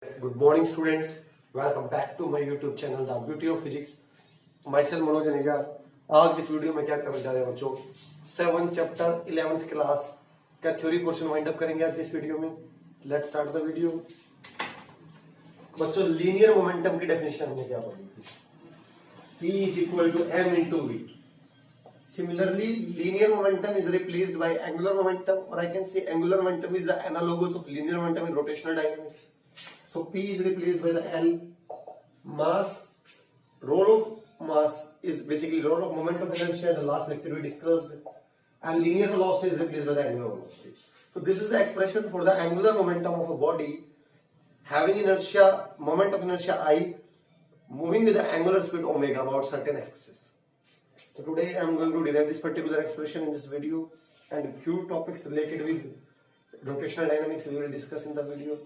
Good morning, students. Welcome back to my YouTube channel, The Beauty of Physics. Myself Manoj Taneja. आज की इस video में क्या करने जा रहे हैं बच्चों? 7th चैप्टर 11th क्लास का थ्योरी पोर्शन वाइंड अप करेंगे आज की इस वीडियो में. Let's start the video. बच्चों लीनियर मोमेंटम की डेफिनेशन हमने क्या पढ़ी थी? P is equal to m into v. Similarly, linear momentum is replaced by angular momentum, or I can say angular momentum is the analogous of linear momentum in rotational dynamics. So P is replaced by the L. Mass, role of mass is basically role of moment of inertia. The last lecture we discussed, and linear velocity is replaced by the angular velocity. So this is the expression for the angular momentum of a body having inertia, moment of inertia I, moving with the angular speed omega about certain axis. So today I am going to derive this particular expression in this video, and few topics related with rotational dynamics we will discuss in the video.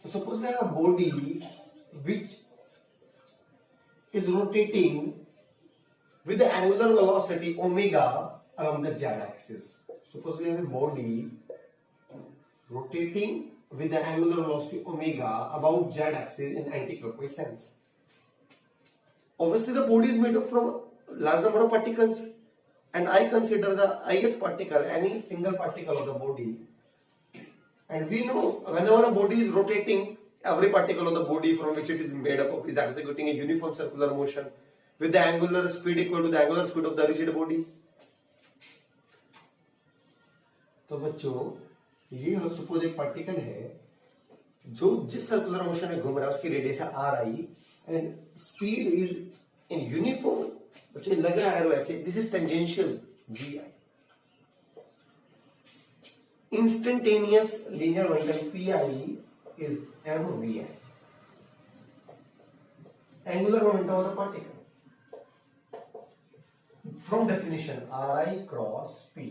So suppose I have a body which is rotating with the angular velocity omega along the z-axis. Suppose we have a body rotating with the angular velocity omega about z-axis in anti-clockwise sense. Obviously the body is made up from large number of particles, and I consider the ith particle any single particle of the body. And we know whenever a body is rotating, every particle of the body from which it is made up of is executing a uniform circular motion with the angular speed equal to the angular speed of the rigid body. तो बच्चों ये suppose एक particle है जो जिस circular motion में घूम रहा है उसकी रेडियस है R I and speed is in uniform. बच्चों लग रहा है वैसे this is tangential G I. Instantaneous linear momentum Pi is mvi. Angular momentum of the particle. From definition, Ri cross Pi.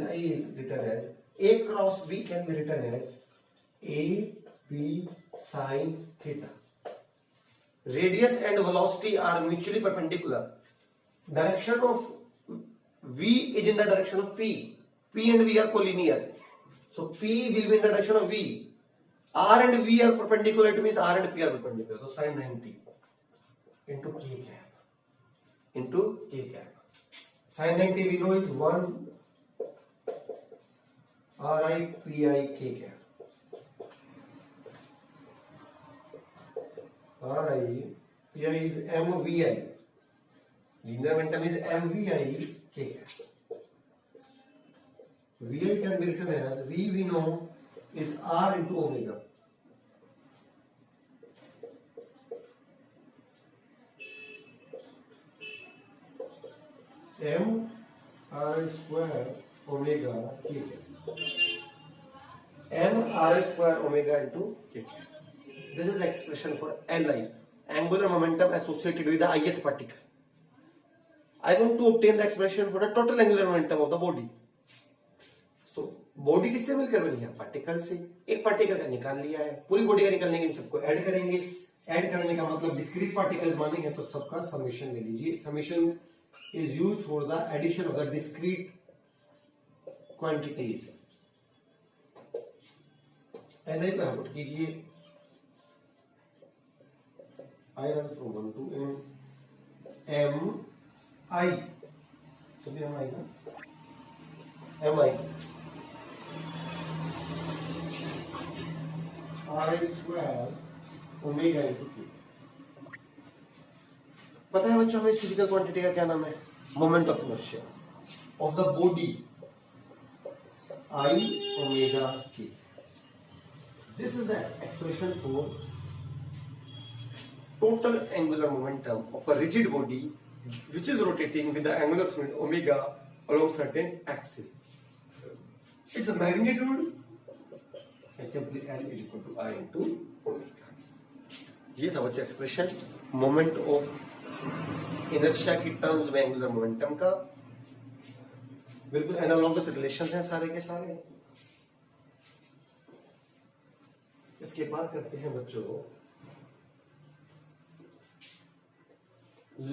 Li is written as A cross B can be written as A B sin theta. Radius and velocity are mutually perpendicular. Direction of V is in the direction of P. P and V are collinear. So P will be in the direction of V. R and V are perpendicular. It means R and P are perpendicular. So sin 90 into K cap. Into K cap. Sin 90 we know is 1 R I P I K cap. R I P I is M V I. Linear momentum is M V I K cap. Vi can be written as V we know is R into omega. M R square omega K cap. M R square omega into K cap. This is the expression for Li, angular momentum associated with the ith particle. I want to obtain the expression for the total angular momentum of the body. So body किससे मिलकर बनी है? Particle से. एक particle का निकाल लिया है, पूरी बॉडी का निकालने के इन सबको ऐड करेंगे. ऐड करने का मतलब डिस्क्रीट पार्टिकल्स मानेंगे तो सबका समेशन ले लीजिए. Summation is used for the addition of the discrete quantities. N I को पुट कीजिए. I run from 1 to m I. So be mi na mi r square omega into k. पता है बच्चों हमें फिजिकल क्वांटिटी का क्या नाम है? Moment of inertia of the body I omega k. This is the expression for total angular momentum of a rigid body which is rotating with the angular speed omega along certain axis. Its magnitude is simply L is equal to I into omega. ये था बच्चों expression moment of inertia की terms में angular momentum का. बिल्कुल analogous relations हैं सारे के सारे. इसके बाद करते हैं बच्चों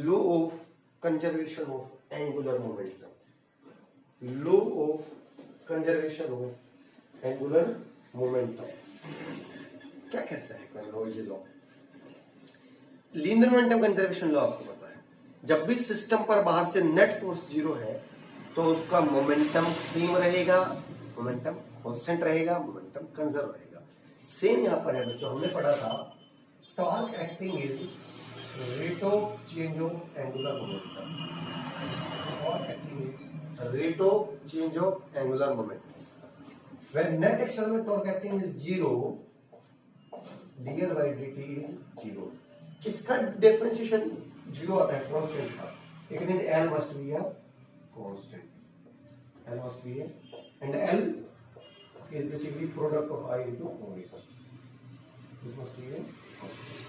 law of conservation of angular momentum. Law of conservation of angular momentum. क्या कहता है convergence law? Linear momentum conservation law आपको पता है, जब भी सिस्टम पर बाहर से नेट फोर्स जीरो है तो उसका मोमेंटम सेम रहेगा, मोमेंटम कांस्टेंट रहेगा, मोमेंटम कंजर्व रहेगा। सेम यहां पर है बच्चों, हमने पढ़ा था torque acting is rate of change of angular momentum. Torque acting is rate of change of angular momentum. When net external torque acting is zero, dl by dt is zero. किसका differentiation zero आता है? Constant का। It means L must be a constant. L must be a, and L is basically product of I into omega. This must be a constant.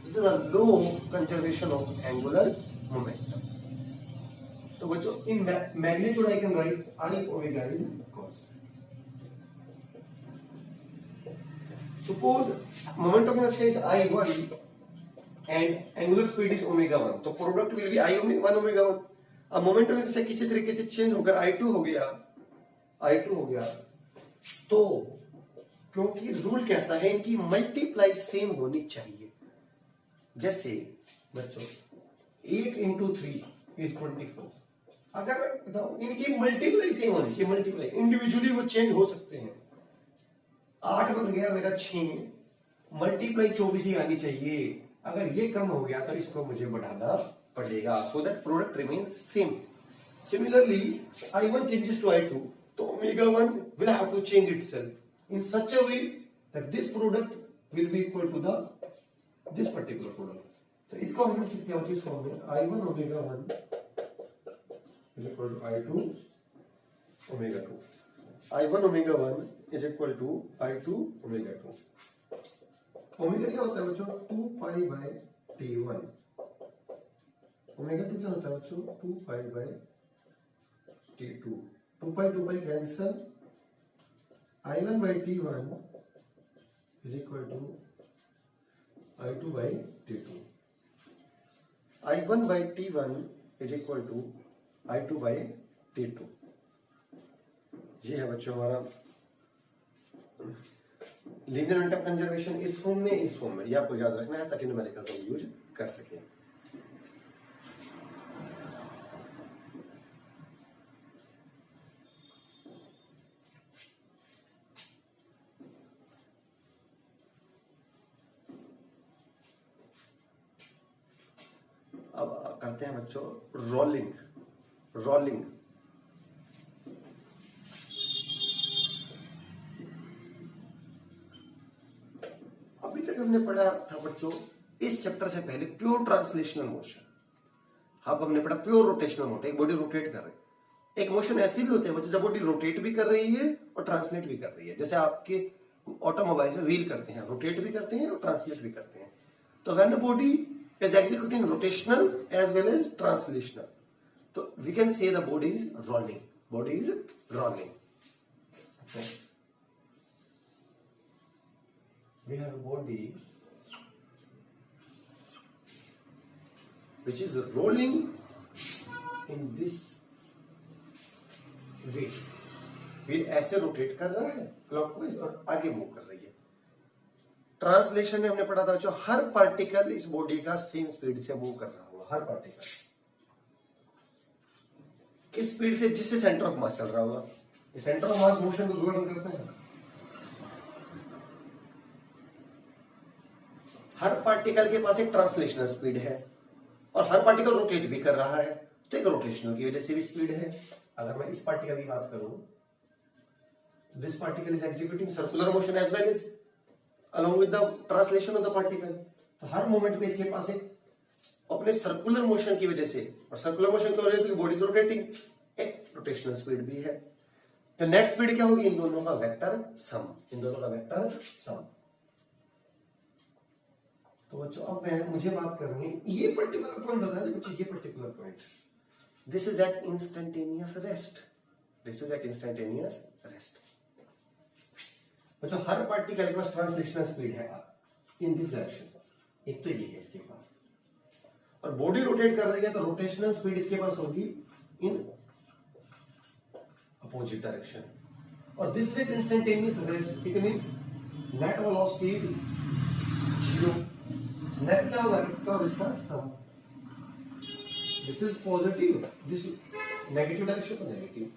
This is a law of conservation of angular momentum. तो बच्चों in magnitude I can write I omega is constant. Suppose moment of inertia is I1 and angular speed is omega 1, तो product will be I omega 1 omega 1. अब moment of inertia किसी तरीके से change होकर I2 हो गया, तो क्योंकि रूल कहता है इनकी मल्टीप्लाई सेम होनी चाहिए। जैसे बच्चों 8 into 3 is 24, अगर मैं बताऊं इनकी मल्टीप्लाई सेम होनी चाहिए। मल्टीप्लाई इंडिविजुअली वो चेंज हो सकते हैं। 8 बन गया मेरा 6, मल्टीप्लाई 24 ही आनी चाहिए। अगर ये कम हो गया तो इसको मुझे बढ़ाना पड़ेगा, so that product remains same. Similarly I1 changes to I2, तो omega 1 will have to change itself in such a way that this product will be equal to the this particular product. तो इसको हम लिख सकते हैं उस form में I1 omega 1 is equal to I2 omega 2. I1 omega 1 is equal to I2 omega 2. Omega क्या होता है बच्चों? 2 पाई बाय T1. ओमेगा 2 क्या होता है बच्चों? 2 pi by T2. 2 pi cancel. I1 by T1 is equal to I2 by T2. I1 by T1 is equal to I2 by T2। ये है बच्चों हमारा लीनियर मोमेंटम कंजर्वेशन इस फॉर्म में ये आपको याद रखना है ताकि न्यूमेरिकल्स हम यूज कर सकें। अब करते हैं बच्चों रोलिंग। अभी तक हमने पढ़ा था बच्चों इस चैप्टर से पहले प्योर ट्रांसलेशनल मोशन। अब हमने पढ़ा प्योर रोटेशनल मोशन, एक बॉडी रोटेट कर रही है। एक मोशन ऐसी भी होती है बच्चों जब बॉडी रोटेट भी कर रही है और ट्रांसलेट भी कर रही है। जैसे आपके ऑटोमोबाइल में व्हील करते हैं, रोटेट भी करते हैं और ट्रांसलेट भी करते हैं। तो when the body is executing rotational as well as translational, so we can say the body is rolling. Okay. We have a body which is rolling in this way. फिर ऐसे रोटेट कर रहा है clockwise और आगे move कर रही है। ट्रांसलेशन में हमने पढ़ा था जो हर पार्टिकल इस बॉडी का सेम स्पीड से मूव कर रहा होगा। हर पार्टिकल किस स्पीड से? जिससे सेंटर ऑफ मास चल रहा होगा। सेंटर ऑफ मास मोशन को गवर्न करता है। हर पार्टिकल के पास एक ट्रांसलेशनल स्पीड है और हर पार्टिकल रोटेट भी कर रहा है, तो एक रोटेशनल की वजह से भी स्पीड है। अगर मैं इस पार्टिकल की बात करूं, this particle is executing circular motion as well as along with the translation of the particle. तो हर मोमेंट पे इसके पास एक अपने सर्कुलर मोशन की वजह से, और सर्कुलर मोशन की वजह से बॉडी रोटेटिंग, एक रोटेशनल स्पीड भी है। तो नेट स्पीड क्या होगी? इन दोनों का वेक्टर सम। तो बच्चों अब मुझे बात करनी है, ये पर्टिकुलर पॉइंट बता दें बच्चों, ये particular point, this is at instantaneous rest. बच्चों हर पार्टिकल के पास ट्रांसलेशनल स्पीड है इन दिस डायरेक्शन, एक तो ये है इसके पास, और बॉडी रोटेट कर रही है तो रोटेशनल स्पीड इसके पास होगी इन अपोजिट डायरेक्शन। और this is an instantaneous rest, it means net velocity is 0। Net क्या होगा इसका और इसका sum. This is positive, this negative direction तो नेगेटिव।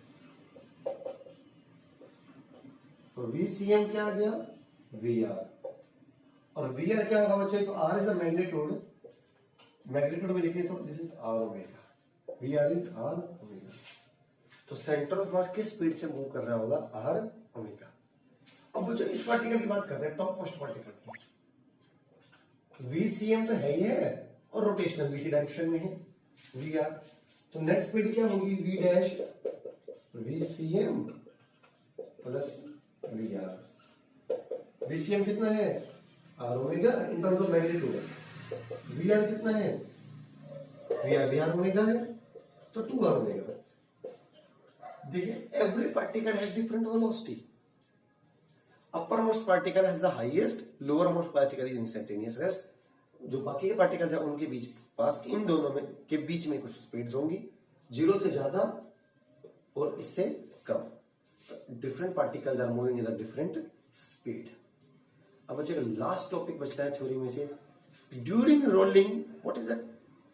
तो VCM क्या आ गया VR, और VR क्या होगा बच्चों, if R is a magnitude, magnitude में लिखे तो this is R omega, VR is R omega. तो सेंटर ऑफ मास किस स्पीड से मूव कर रहा होगा, R ओमेगा। अब बच्चों इस पार्टिकल की बात करते हैं, टॉप मोस्ट पार्टिकल की। VCM तो है ही है और रोटेशनल VC डायरेक्शन में है VR, तो नेट स्पीड क्या होगी V dash VCM plus VR। VCM कितना है R omega in terms of magnitude, VR कितना है VR ओमेगा है, तो 2R ओमेगा। देखिए every particle has different velocity, upper most particle has the highest, lower most particle is instantaneous rest. जो बाकी के पार्टिकल्स है उनके बीच पास इन दोनों में के बीच में कुछ स्पीड्स होंगी, 0 से ज्यादा और इससे कम। Different particles are moving in the different speed. अब बच्चे लास्ट टॉपिक बचता है थ्योरी में से, during rolling what is the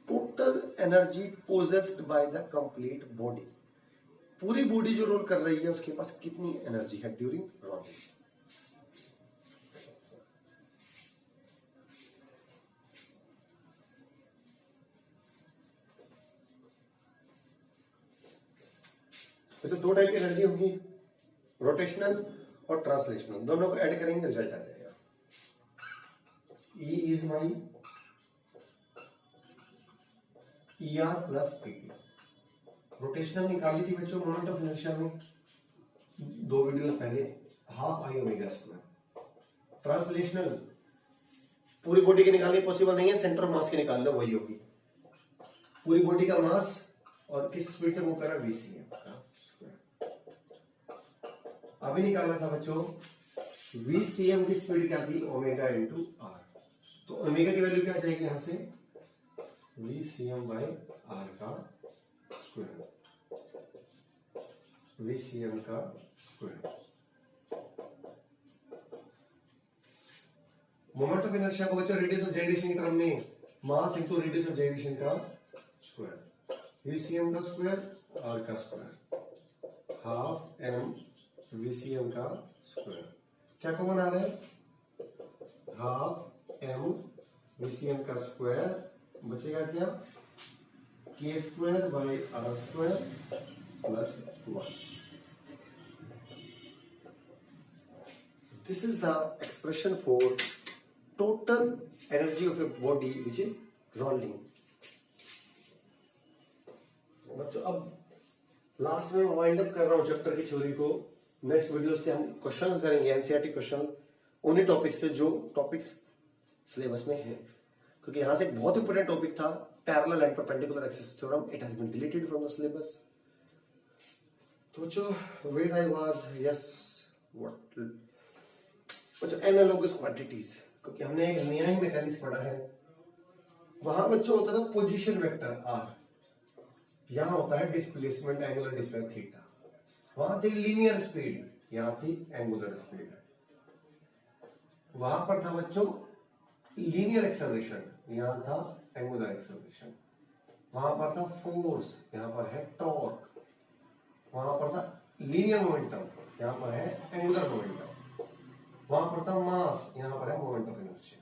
total energy possessed by the complete body. पूरी बॉडी जो रोल कर रही है उसके पास कितनी एनर्जी है ड्यूरिंग रोलिंग। तो दो टाइप की एनर्जी होगी, रोटेशनल और ट्रांसलेशनल, दोनों को ऐड करेंगे रिजल्ट आ जाएगा। E is my ER plus PT। Rotational निकाली थी बच्चों मोमेंट ऑफ इनर्शिया में 2 वीडियो पहले, half I omega square. Translational पूरी बॉडी की निकालनी पॉसिबल नहीं है, सेंटर ऑफ मास की निकाल लो वही होगी। पूरी बॉडी का मास और किस स्पीड से मूव कर रहा है VCM का स्क्वायर। अभी निकालना था बच्चों VCM की स्पीड क्या थी ओमेगा इंटू R, तो ओमेगा की वैल्यू क्या जाएगी यहां से VCM बाई R का स्क्वायर, VCM का स्क्वायर। मोमेंट ऑफ इनर्शिया को बच्चों रेडियस ऑफ जाइरेशन के टर्म में मास इंटू रेडियस ऑफ जाइरेशन का स्क्वायर, VCM का स्क्वायर R का स्क्वायर, हाफ M VCM का स्क्वायर। क्या कॉमन आ रहा है, हाफ M VCM का स्क्वायर, बचेगा क्या K square by R square plus 1। This is the expression for total energy of a body which is rolling. बच्चों अब लास्ट में वाइंड अप कर रहा हूं चैप्टर की थ्योरी को। नेक्स्ट वीडियो से हम क्वेश्चंस करेंगे एनसीईआरटी क्वेश्चन उन्हीं टॉपिक्स पे जो टॉपिक्स सिलेबस में है, क्योंकि यहां से एक बहुत इंपॉर्टेंट टॉपिक था parallel and perpendicular axis theorem, it has been deleted from the syllabus. तो जो where I was yes what बच्चों एनालॉगस क्वांटिटीज, क्योंकि हमने एक नियरिंग मैकेनिक्स पढ़ा है, वहां बच्चों होता था पोजीशन वेक्टर R, यहां होता है डिस्प्लेसमेंट एंगुलर डिस्प्लेसमेंट थीटा, वहां थी लीनियर स्पीड, यहां थी एंगुलर स्पीड। वहां पर था बच्चों लीनियर एक्सेलरेशन, यहां था एंगुलर एक्सेलरेशन। वहां पर था फोर्स, यहां पर है टॉर्क। वहां पर था लीनियर मोमेंटम, यहां पर है एंगुलर मोमेंटम। वहां पर था मास, यहां पर है मोमेंट ऑफ इनर्शिया।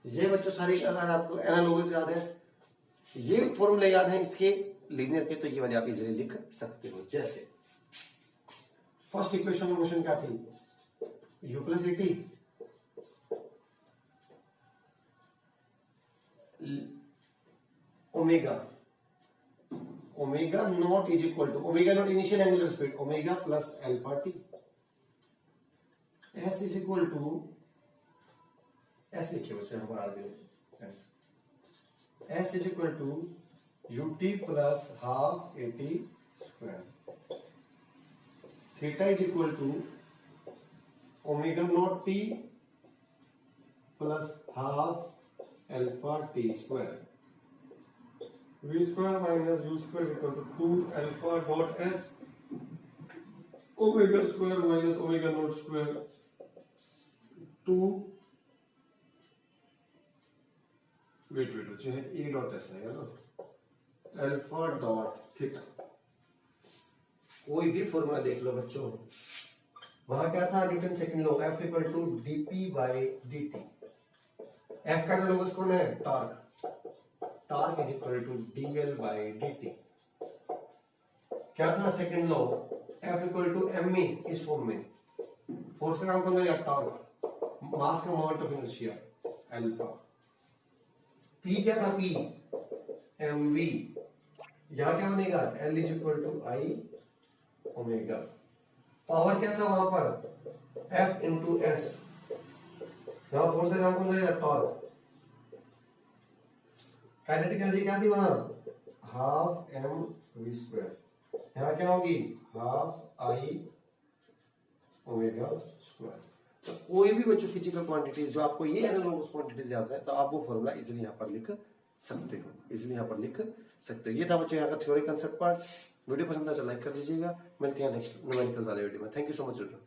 ये बच्चों सारे अगर आपको एनालॉगस याद है, ये फॉर्मूले याद है इसके लीनियर के, तो ये वाले आप इजीली लिख सकते हो। जैसे फर्स्ट इक्वेशन ऑफ मोशन क्या थी U plus AT omega, omega not is equal to omega not initial angular speed omega plus alpha T, S is equal to S लिखिए बच्चों यहां पर आगे S is equal to UT plus half AT square, theta is equal to omega not T plus half alpha T square, V square minus U square equal to 2 alpha dot S omega square minus omega not square to wait बच्चों है ए dot S आएगा ना alpha dot theta. कोई भी formula देख लो बच्चों, वहां क्या था Newton second law F equal to dp by dt। F का लॉ कौन है torque, torque is equal to dl by dt। क्या था second law F equal to ma इस फॉर्म में, फोर्स का काम कौन है टॉर्क, मास का moment of inertia alpha. P क्या था P mv, यहां क्या बनेगा L is equal to I omega. Power क्या था वहां पर F इंटू एस, यहां फोर्स का काम कौन करेगा टॉर्क। काइनेटिक एनर्जी क्या थी वहां हाफ m v स्क्वायर, यहां क्या होगी हाफ I ओमेगा स्क्वायर। तो कोई भी बच्चों फिजिकल क्वांटिटीज जो आपको ये एनालॉगस क्वांटिटीज याद है तो आप वो फॉर्मूला इजीली यहां पर लिख सकते हो, इजीली यहां पर लिख सकते हो। ये था बच्चों यहाँ का थ्योरी कंसेप्ट पार्ट। वीडियो पसंद आया तो लाइक कर दीजिएगा। मिलते हैं नेक्स्ट न्यूमेरिकल्स वाले वीडियो में। Thank you so much children.